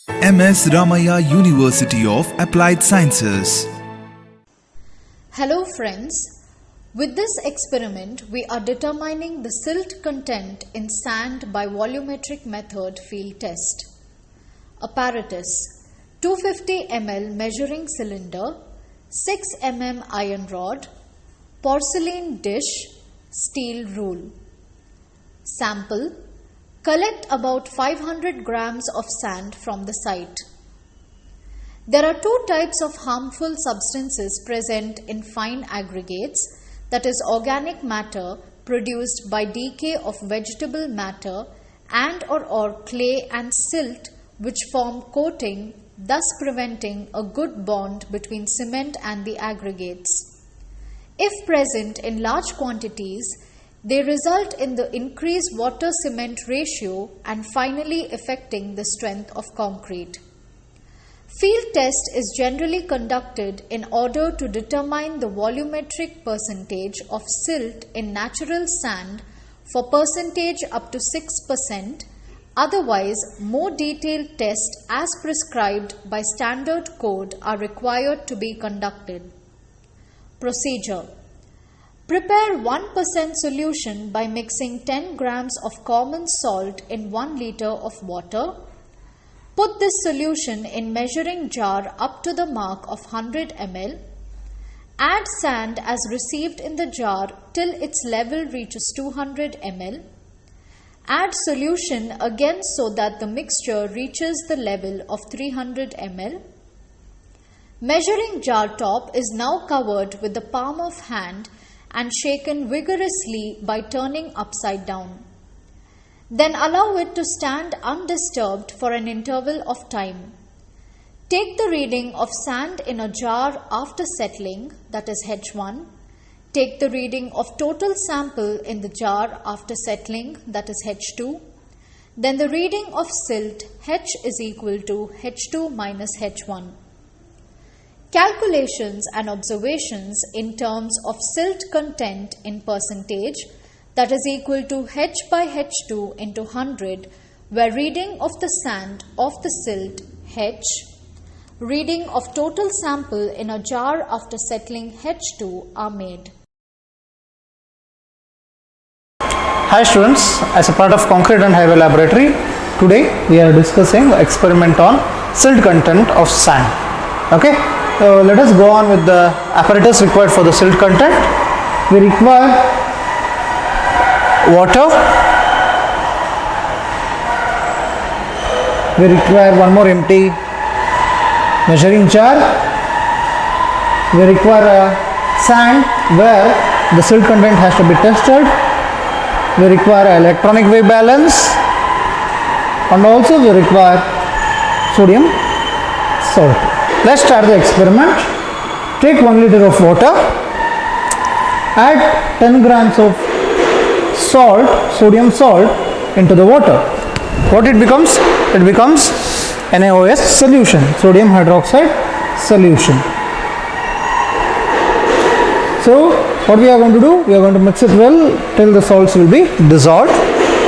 MS Ramaya University of Applied Sciences. Hello friends, with this experiment we are determining the silt content in sand by volumetric method field test. Apparatus: 250 ml measuring cylinder, 6 mm iron rod, porcelain dish, steel rule. Sample: collect about 500 grams of sand from the site. There are two types of harmful substances present in fine aggregates, that is organic matter produced by decay of vegetable matter and/or clay and silt, which form coating, thus preventing a good bond between cement and the aggregates. If present in large quantities, they result in the increased water-cement ratio and finally affecting the strength of concrete. Field test is generally conducted in order to determine the volumetric percentage of silt in natural sand for percentage up to 6%. Otherwise, more detailed tests as prescribed by standard code are required to be conducted. Procedure: prepare 1% solution by mixing 10 grams of common salt in 1 liter of water. Put this solution in measuring jar up to the mark of 100 ml. Add sand as received in the jar till its level reaches 200 ml. Add solution again so that the mixture reaches the level of 300 ml. Measuring jar top is now covered with the palm of hand and shaken vigorously by turning upside down. Then allow it to stand undisturbed for an interval of time. Take the reading of sand in a jar after settling, that is H1. Take the reading of total sample in the jar after settling, that is H2. Then the reading of silt, H is equal to H2 minus H1. Calculations and observations in terms of silt content in percentage, that is equal to H by H2 into 100, where reading of the sand of the silt H, reading of total sample in a jar after settling H2 are made. Hi students, as a part of Concrete and Highway Laboratory, today we are discussing experiment on silt content of sand. Okay, so let us go on with the apparatus required for the silt content. We require water, we require one more empty measuring jar, we require a sand where the silt content has to be tested, we require electronic wave balance, and also we require sodium salt. Let's start the experiment. Take 1 liter of water, add 10 grams of salt, sodium salt into the water. What it becomes? It becomes NaOH solution, sodium hydroxide solution. So what we are going to do? We are going to mix it well till the salts will be dissolved.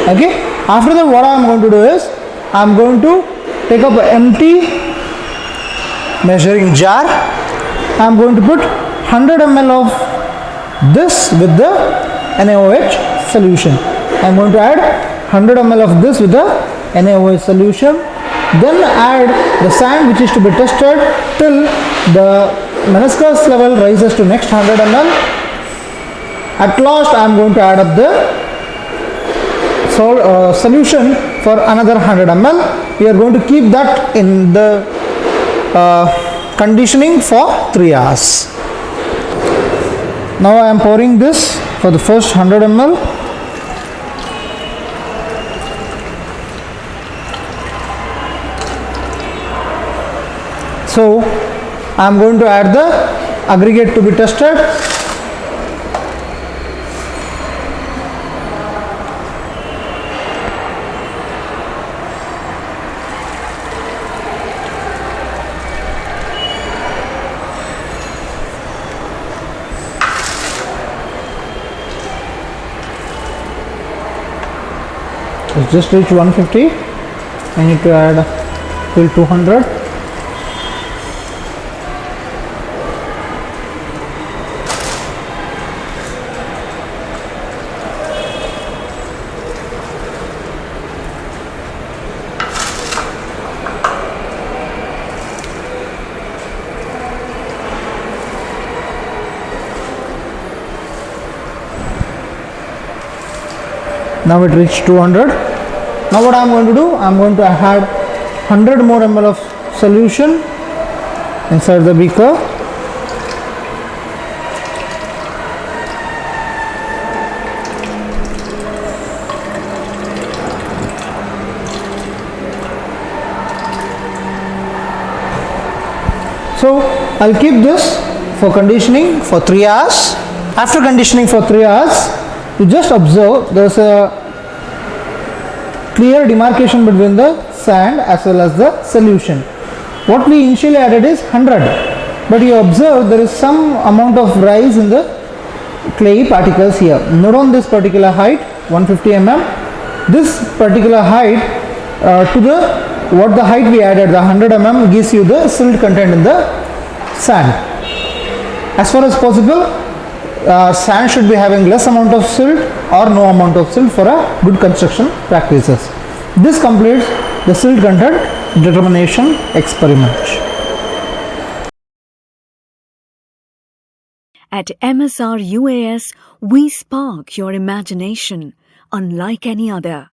Okay. After that, what I am going to do is I am going to take up an empty measuring jar. I am going to put 100 ml of this with the NaOH solution. I am going to add 100 ml of this with the NaOH solution. Then add the sand which is to be tested till the meniscus level rises to next 100 ml. At last I am going to add up the solution for another 100 ml. We are going to keep that in the conditioning for 3 hours. Now I am pouring this for the first 100 ml. So I am going to add the aggregate to be tested. It's just reached 150. I need to add till 200. Now it reached 200. Now what I am going to do, I am going to add 100 more ml of solution inside the beaker. So I'll keep this for conditioning for 3 hours. After conditioning for 3 hours, you just observe there is a clear demarcation between the sand as well as the solution. What we initially added is 100, but you observe there is some amount of rise in the clay particles here. Note on this particular height, 150 mm. This particular height to the what the height we added, the 100 mm, gives you the silt content in the sand. As far as possible, sand should be having less amount of silt or no amount of silt for a good construction practices. This completes the silt content determination experiment. At MSR UAS, we spark your imagination unlike any other.